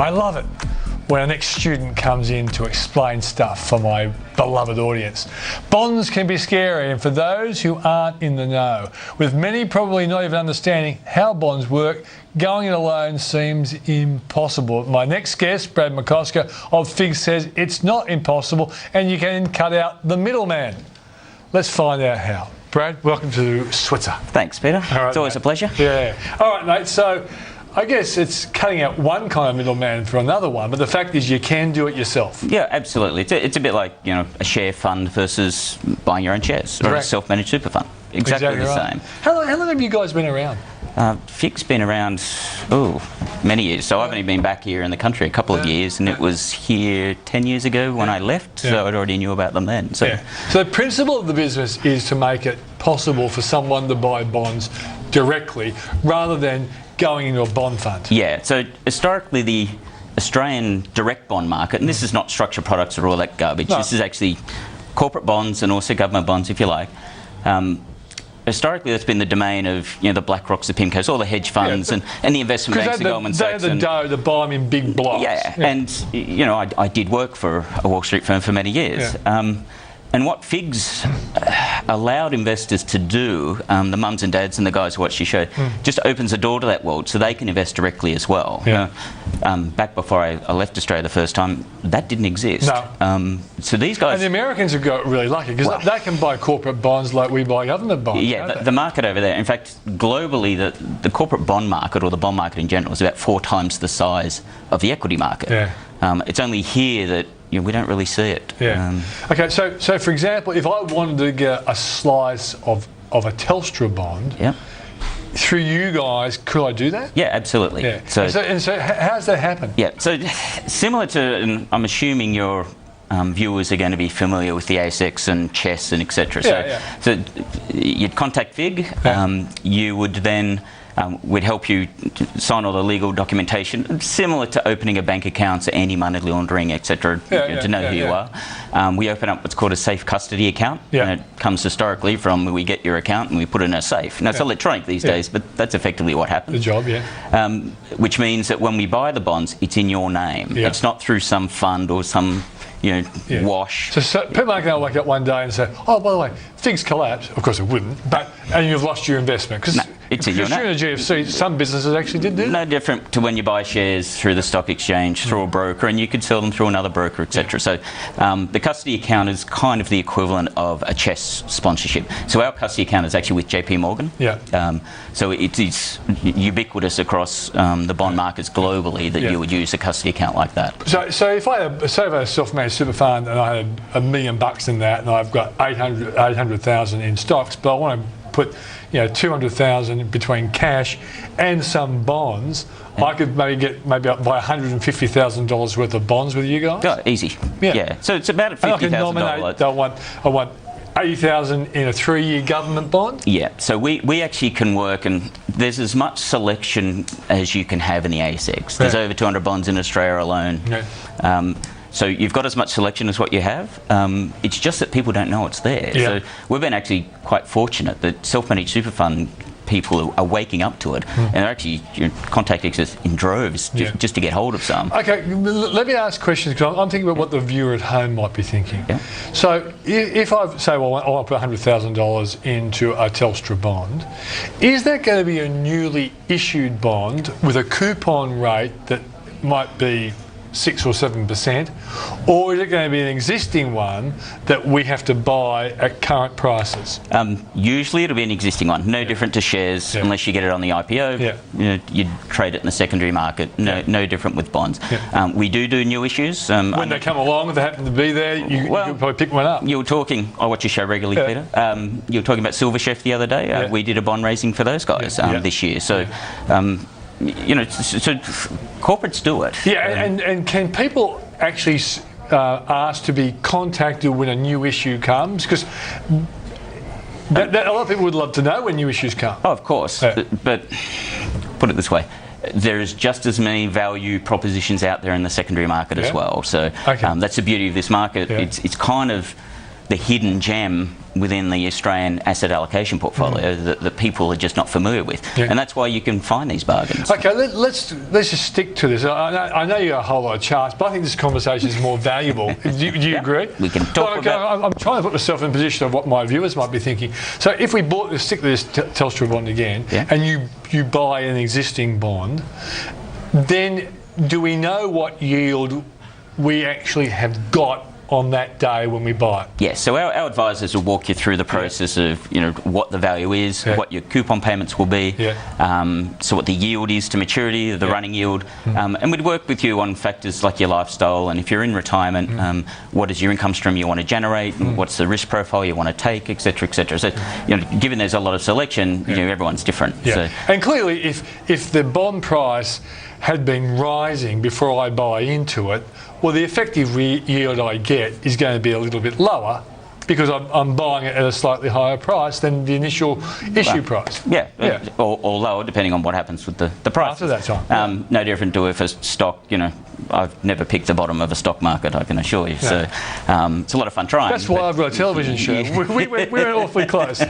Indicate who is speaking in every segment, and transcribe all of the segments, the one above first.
Speaker 1: I love it when an ex-student comes in to explain stuff for my beloved audience. Bonds can be scary, and for those who aren't in the know, with many probably not even understanding how bonds work, going it alone seems impossible. My next guest, Brad McCosker of FIIG, says it's not impossible and you can cut out the middleman. Let's find out how. Brad, welcome to Switzer.
Speaker 2: Thanks, Peter.
Speaker 1: All right,
Speaker 2: it's always
Speaker 1: mate.
Speaker 2: a pleasure.
Speaker 1: Yeah. All right, mate. So I guess it's cutting out one kind of middleman for another one, but the fact is you can do it yourself.
Speaker 2: Yeah, absolutely. It's a bit like, you know, a share fund versus buying your own shares, or a self-managed super fund. Exactly the
Speaker 1: right.
Speaker 2: same.
Speaker 1: How long have you guys been around?
Speaker 2: FIIG's been around, many years. So I've only been back here in the country a couple of years, and it was here 10 years ago when I left, so I'd already knew about them then. So
Speaker 1: the principle of the business is to make it possible for someone to buy bonds directly rather than going into a bond fund.
Speaker 2: Yeah, so historically the Australian direct bond market, and this is not structured products or all that garbage, this is actually corporate bonds and also government bonds, if you like. Historically, that's been the domain of, you know, the BlackRocks, the PIMCOs, all the hedge funds and the investment banks, the Goldman Sachs.
Speaker 1: They had the dough to buy them in big blocks.
Speaker 2: Yeah, and, you know, I did work for a Wall Street firm for many years. And what FIIG's allowed investors to do, the mums and dads and the guys who watch your show, just opens the door to that world so they can invest directly as well. Back before I left Australia the first time, that didn't exist.
Speaker 1: No.
Speaker 2: So these guys...
Speaker 1: And the Americans have got really lucky because they can buy corporate bonds like we buy government bonds.
Speaker 2: Yeah, the market over there, in fact, globally, the corporate bond market, or the bond market in general, is about 4 times the size of the equity market. It's only here that we don't really see it.
Speaker 1: Okay, so for example, if I wanted to get a slice of a Telstra bond, through you guys, could I do that?
Speaker 2: Yeah, absolutely.
Speaker 1: So how does that happen?
Speaker 2: Yeah, so similar to, and I'm assuming your viewers are going to be familiar with the ASX and CHESS and etc. So you'd contact FIIG, you would then we'd help you sign all the legal documentation, similar to opening a bank account, so anti-money laundering, etc., to know who you are. We open up what's called a safe custody account, and it comes historically from we get your account and we put it in a safe. Now, it's electronic these days, but that's effectively what happens.
Speaker 1: The job,
Speaker 2: which means that when we buy the bonds, it's in your name. It's not through some fund or some wash.
Speaker 1: So people aren't going to wake up one day and say, oh, by the way, things collapse. Of course it wouldn't, and you've lost your investment. Because
Speaker 2: it's in your name.
Speaker 1: During the GFC, some businesses actually did that.
Speaker 2: No different to when you buy shares through the stock exchange, through a broker, and you could sell them through another broker, etc. So the custody account is kind of the equivalent of a CHESS sponsorship. So our custody account is actually with JP Morgan. So it is ubiquitous across the bond markets globally that you would use a custody account like that.
Speaker 1: So if I had, say, a self-managed super fund and I had $1 million in that, and I've got 800,000 in stocks, but I want to put 200,000 between cash and some bonds, I could maybe buy $150,000 worth of bonds with you guys.
Speaker 2: Oh, easy. So it's about $50,000.
Speaker 1: I want 80,000 in a 3-year government bond.
Speaker 2: So we actually can work, and there's as much selection as you can have in the ASX. There's over 200 bonds in Australia alone. So you've got as much selection as what you have. It's just that people don't know it's there. So we've been actually quite fortunate that self-managed super fund people are waking up to it, and they're actually contacting us in droves just to get hold of some. Okay,
Speaker 1: let me ask questions, because I'm thinking about what the viewer at home might be thinking. So if I say, well, I want to put $100,000 into a Telstra bond, is that going to be a newly issued bond with a coupon rate that might be 6 or 7%, or is it going to be an existing one that we have to buy at current prices?
Speaker 2: Usually it'll be an existing one, no different to shares, unless you get it on the IPO. You'd trade it in the secondary market, no different with bonds. We do new issues.
Speaker 1: When they come along, if they happen to be there, you can probably pick one up.
Speaker 2: You were talking, I watch your show regularly, Peter. You were talking about Silver Chef the other day. We did a bond raising for those guys this year. So so corporates do it.
Speaker 1: And can people actually ask to be contacted when a new issue comes? Because a lot of people would love to know when new issues come.
Speaker 2: Oh, of course. But put it this way, there is just as many value propositions out there in the secondary market as well. So that's the beauty of this market. It's kind of the hidden gem within the Australian asset allocation portfolio that people are just not familiar with, and that's why you can find these bargains.
Speaker 1: Okay, let's just stick to this. I know you got a whole lot of charts, but I think this conversation is more valuable. Do you agree?
Speaker 2: We can talk about.
Speaker 1: I'm trying to put myself in a position of what my viewers might be thinking. So if we stick to this Telstra bond again, and you buy an existing bond, then do we know what yield we actually have got on that day when we buy it?
Speaker 2: Yes, so our advisors will walk you through the process of what the value is, what your coupon payments will be, so what the yield is to maturity, the running yield, and we'd work with you on factors like your lifestyle, and if you're in retirement, what is your income stream you want to generate, and what's the risk profile you want to take, etc., etc. So, given there's a lot of selection, everyone's different. So.
Speaker 1: And clearly, if the bond price had been rising before I buy into it, well, the effective yield I get is going to be a little bit lower because I'm buying it at a slightly higher price than the initial issue price.
Speaker 2: Or lower, depending on what happens with the price.
Speaker 1: After that time.
Speaker 2: No different to if a stock, I've never picked the bottom of a stock market, I can assure you. So it's a lot of fun trying.
Speaker 1: That's why I've got a television show. We went awfully close.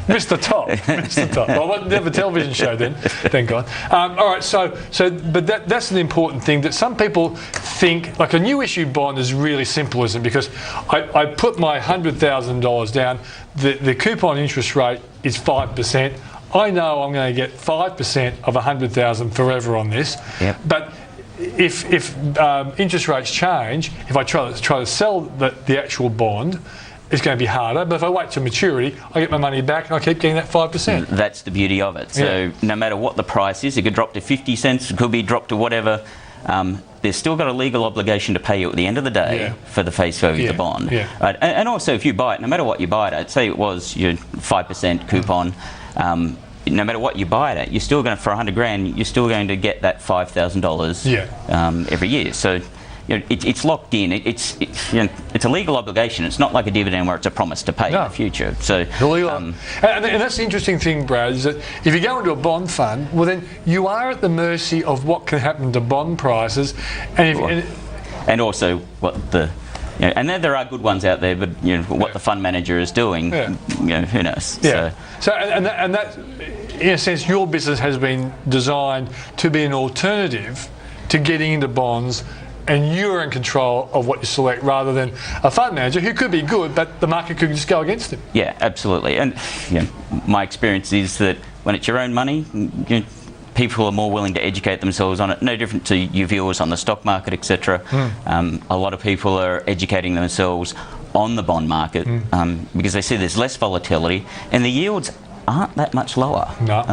Speaker 1: Missed the top. Well, I didn't have a television show then, thank God. All right, but that's an important thing that some people think, like a new issue bond is really simple, isn't it? Because I put my $100,000 down, the coupon interest rate is 5%. I know I'm going to get 5% of 100,000 forever on this, but if interest rates change, if I try to sell the actual bond, it's going to be harder. But if I wait to maturity, I get my money back and I keep getting that 5%.
Speaker 2: That's the beauty of it. So no matter what the price is, it could drop to 50 cents, it could be dropped to whatever. They've still got a legal obligation to pay you at the end of the day for the face value of the bond. Right? And also, if you buy it, no matter what you buy it at, say it was your 5% coupon. No matter what you buy it at, you're still going to, for 100 grand, you're still going to get that $5,000 every year. So it's locked in. It's a legal obligation. It's not like a dividend where it's a promise to pay in the future. So
Speaker 1: and that's the interesting thing, Brad, is that if you go into a bond fund, well then you are at the mercy of what can happen to bond prices,
Speaker 2: and also what the. And then there are good ones out there, but what the fund manager is doing, who knows?
Speaker 1: So and that, in a sense, your business has been designed to be an alternative to getting into bonds, and you're in control of what you select, rather than a fund manager who could be good, but the market could just go against him.
Speaker 2: Yeah, absolutely. And my experience is that when it's your own money, people are more willing to educate themselves on it, no different to your viewers on the stock market, etc. A lot of people are educating themselves on the bond market because they see there's less volatility and the yields aren't that much lower.
Speaker 1: No.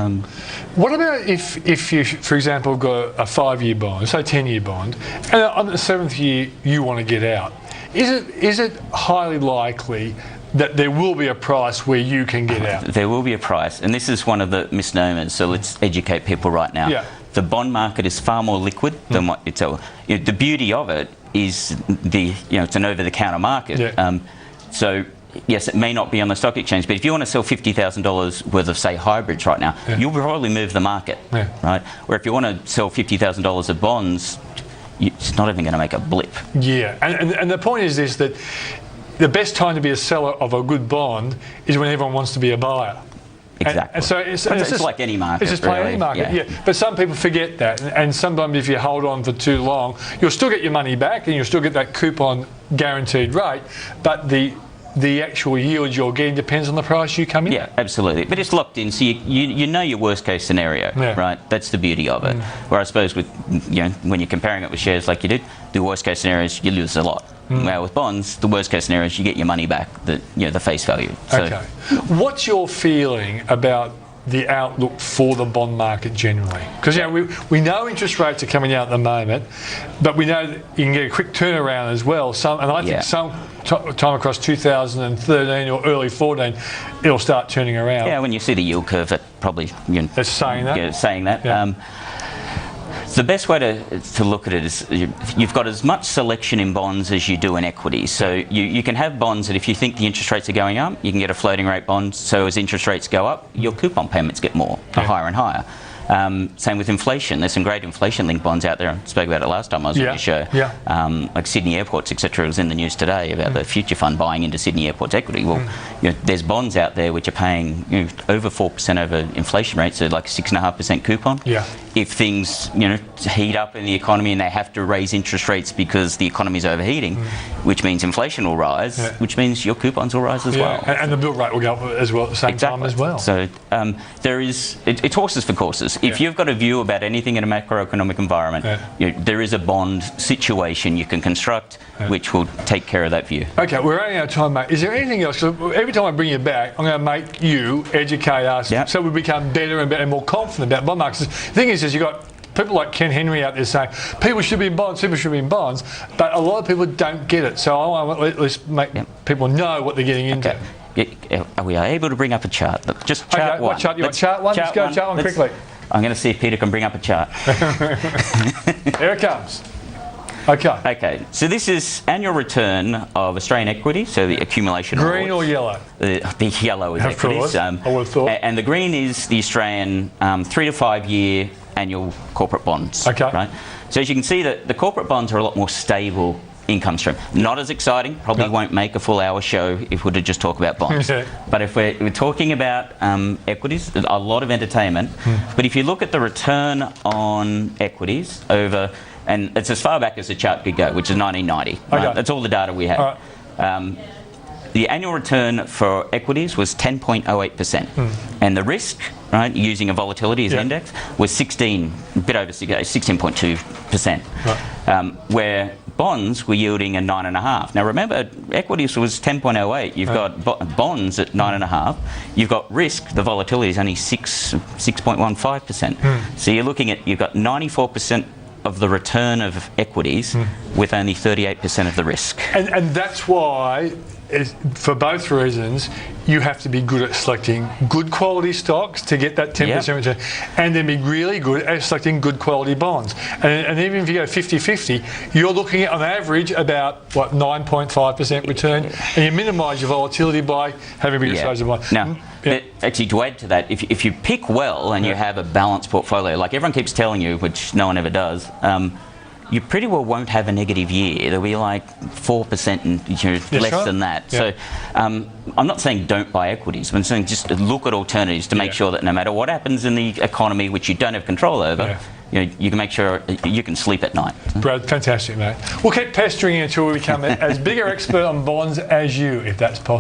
Speaker 1: What about if you, for example, got a 5-year bond, say 10-year bond, and on the 7th year you want to get out? Is it highly likely that there will be a price where you can get out?
Speaker 2: There will be a price, and this is one of the misnomers, so let's educate people right now. The bond market is far more liquid than what you tell. The beauty of it is it's an over-the-counter market. So yes, it may not be on the stock exchange, but if you want to sell $50,000 worth of, say, hybrids right now, you'll probably move the market, right? Where if you want to sell $50,000 of bonds, it's not even going to make a blip.
Speaker 1: And the point is this, that the best time to be a seller of a good bond is when everyone wants to be a buyer.
Speaker 2: Exactly.
Speaker 1: And so
Speaker 2: it's just like any market.
Speaker 1: It's just like any market, But some people forget that, and sometimes if you hold on for too long, you'll still get your money back and you'll still get that coupon guaranteed rate, but the actual yield you're getting depends on the price you come in.
Speaker 2: Yeah, absolutely. But it's locked in, so you know your worst case scenario, right? That's the beauty of it. Where I suppose with when you're comparing it with shares like you did, the worst case scenario is you lose a lot. Well, with bonds, the worst case scenario is you get your money back, the face value. So,
Speaker 1: okay. What's your feeling about the outlook for the bond market generally? Because we know interest rates are coming out at the moment, but we know that you can get a quick turnaround as well. I think some time across 2013 or early 14, it'll start turning around.
Speaker 2: Yeah, when you see the yield curve, that probably
Speaker 1: that's saying that.
Speaker 2: Yeah, saying that. Yeah. The best way to look at it is you've got as much selection in bonds as you do in equities. So you can have bonds that if you think the interest rates are going up, you can get a floating rate bond. So as interest rates go up, your coupon payments get higher and higher. Same with inflation. There's some great inflation-linked bonds out there. I spoke about it last time I was on your show. Like Sydney Airports, etc. was in the news today about the future fund buying into Sydney Airports equity. Well, there's bonds out there which are paying over 4% over inflation rates, so like a 6.5% coupon. If things heat up in the economy and they have to raise interest rates because the economy is overheating, which means inflation will rise, which means your coupons will rise as well.
Speaker 1: And the bill rate will go up as well at the same time as well.
Speaker 2: So it's horses for courses. If you've got a view about anything in a macroeconomic environment, there is a bond situation you can construct which will take care of that view. Okay,
Speaker 1: we're running out of time, mate. Is there anything else? Every time I bring you back, I'm going to make you educate us so we become better and better and more confident about bond markets. The thing is you've got people like Ken Henry out there saying people should be in bonds, people should be in bonds, but a lot of people don't get it. So I want to at least make people know what they're getting into.
Speaker 2: Are we able to bring up a chart? Just chart one.
Speaker 1: What chart? You want chart one? Let's go chart one quickly.
Speaker 2: I'm going to see if Peter can bring up a chart.
Speaker 1: Here it comes. Okay,
Speaker 2: so this is annual return of Australian equities, so the accumulation
Speaker 1: green or yellow?
Speaker 2: The yellow is equities.
Speaker 1: I would have thought.
Speaker 2: And the green is the Australian 3 to 5 year annual corporate bonds. Right? So as you can see, the corporate bonds are a lot more stable income stream. Not as exciting, probably won't make a full hour show if we were to just talk about bonds. But if we're talking about equities, a lot of entertainment. But if you look at the return on equities over, and it's as far back as the chart could go, which is 1990. Right? That's all the data we have. The annual return for equities was 10.08%. And the risk, right, using a volatility as index, was 16.2%. Where bonds were yielding a 9.5. Now remember, equities was 10.08. You've got bonds at 9.5. You've got risk. The volatility is only 6.15%. So you're looking at, you've got 94% of the return of equities with only 38% of the risk.
Speaker 1: And that's why, for both reasons, you have to be good at selecting good quality stocks to get that 10% return, and then be really good at selecting good quality bonds. And even if you go 50-50, you're looking at, on average, about, 9.5% return, and you minimise your volatility by having bigger size of bonds.
Speaker 2: Now, actually, to add to that, if you pick well and you have a balanced portfolio, like everyone keeps telling you, which no one ever does, you pretty well won't have a negative year. It'll be like 4% and less than that. So I'm not saying don't buy equities. I'm saying just look at alternatives to make sure that no matter what happens in the economy, which you don't have control over, you can make sure you can sleep at night.
Speaker 1: Brad, fantastic, mate. We'll keep pestering you until we become as big an expert on bonds as you, if that's possible.